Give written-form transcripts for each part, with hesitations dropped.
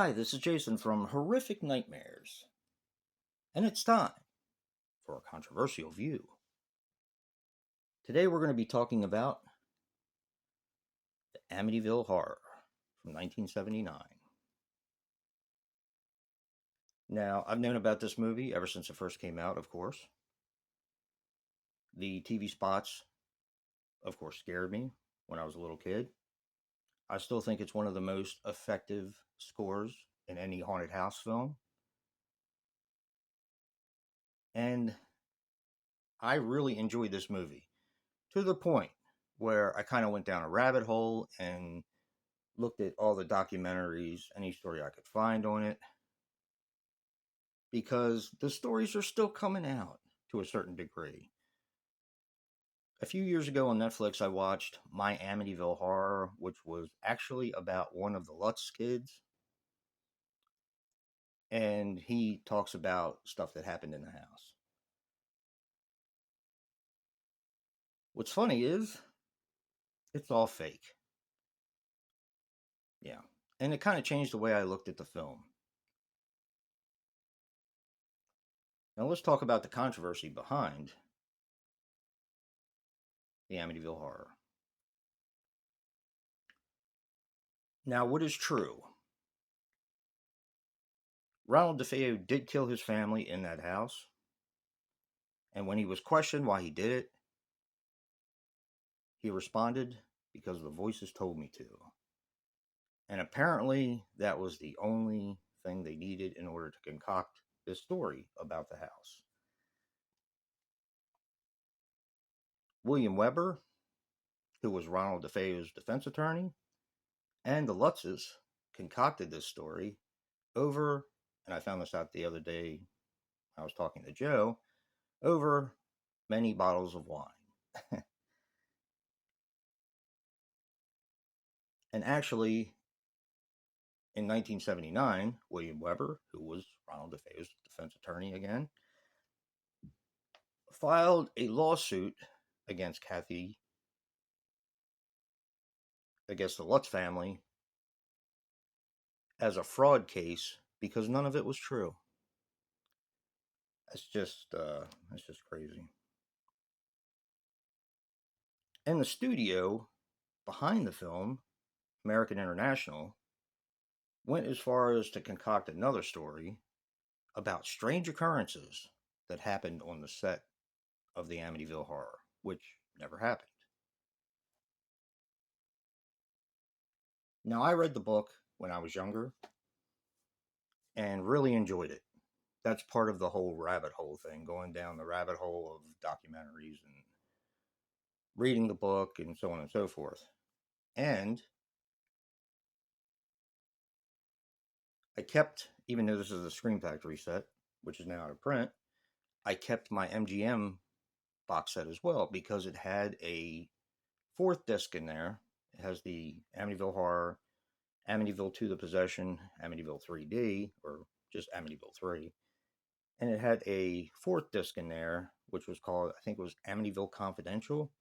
Hi, this is Jason from Horrific Nightmares, and it's time for a controversial view. Today we're going to be talking about the Amityville Horror from 1979. Now, I've known about this movie ever since it first came out, of course. The TV spots, of course, scared me when I was a little kid. I still think it's one of the most effective scores in any haunted house film. And I really enjoyed this movie to the point where I kind of went down a rabbit hole and looked at all the documentaries, any story I could find on it, because the stories are still coming out to a certain degree. A few years ago on Netflix, I watched My Amityville Horror, which was actually about one of the Lutz kids. And he talks about stuff that happened in the house. What's funny is, it's all fake. Yeah. And it kind of changed the way I looked at the film. Now let's talk about the controversy behind the Amityville Horror. Now, what is true? Ronald DeFeo did kill his family in that house. And when he was questioned why he did it, he responded, because the voices told me to. And apparently, that was the only thing they needed in order to concoct this story about the house. William Weber, who was Ronald DeFeo's defense attorney, and the Lutzes concocted this story over, and I found this out the other day, I was talking to Joe, over many bottles of wine. And actually, in 1979, William Weber, who was Ronald DeFeo's defense attorney again, filed a lawsuit against against the Lutz family, as a fraud case because none of it was true. That's just crazy. And the studio behind the film, American International, went as far as to concoct another story about strange occurrences that happened on the set of the Amityville Horror, which never happened. Now, I read the book when I was younger and really enjoyed it. That's part of the whole rabbit hole thing, going down the rabbit hole of documentaries and reading the book and so on and so forth. And I kept, even though this is a Scream Factory set, which is now out of print, I kept my MGM box set as well because it had a fourth disc in there. It has the Amityville Horror, Amityville 2 The Possession, Amityville 3D, or just Amityville 3. And it had a fourth disc in there, which was called, I think it was Amityville Confidential,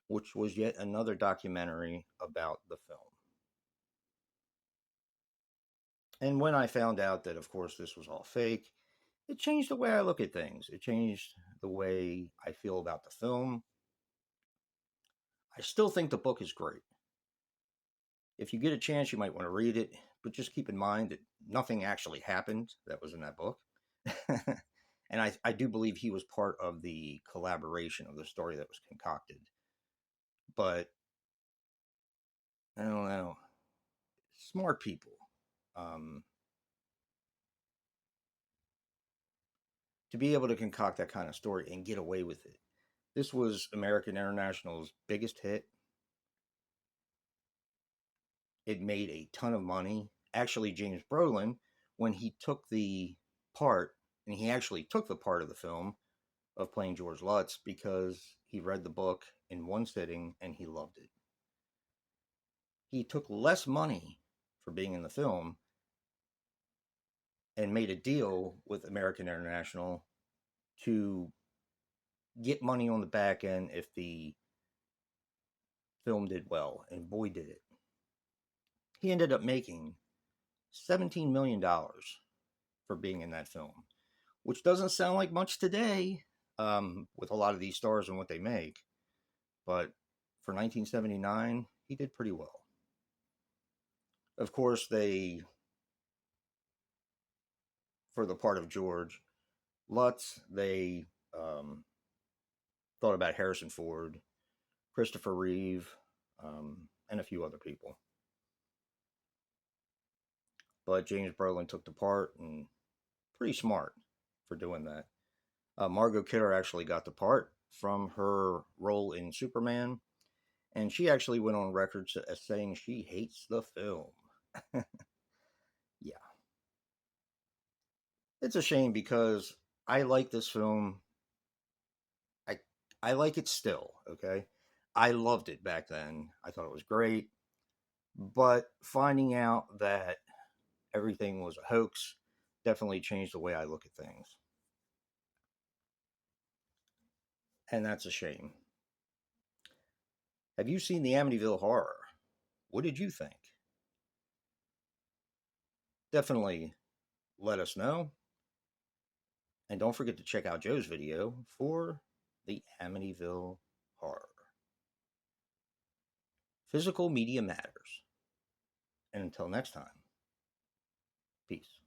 which was yet another documentary about the film. And when I found out that, of course, this was all fake, it changed the way I look at things. It changed the way I feel about the film. I still think the book is great. If you get a chance, you might want to read it, but just keep in mind that nothing actually happened that was in that book. And I do believe he was part of the collaboration of the story that was concocted. But I don't know. Smart people. To be able to concoct that kind of story and get away with it. This was American International's biggest hit. It made a ton of money. Actually, James Brolin, when he took the part, and he actually took the part of the film of playing George Lutz because he read the book in one sitting and he loved it. He took less money for being in the film and made a deal with American International to get money on the back end if the film did well, and boy did it. He ended up making $17 million for being in that film, which doesn't sound like much today, with a lot of these stars and what they make. But for 1979, he did pretty well. Of course, for the part of George Lutz, they thought about Harrison Ford, Christopher Reeve, and a few other people. But James Brolin took the part, and pretty smart for doing that. Margot Kidder actually got the part from her role in Superman, and she actually went on record as saying she hates the film. Yeah, it's a shame because I like this film. I I like it still. Okay, I loved it back then. I thought it was great, but finding out that everything was a hoax definitely changed the way I look at things, and that's a shame. Have you seen the Amityville Horror? What did you think? Definitely let us know. And don't forget to check out Joe's video for the Amityville Horror. Physical media matters. And until next time, peace.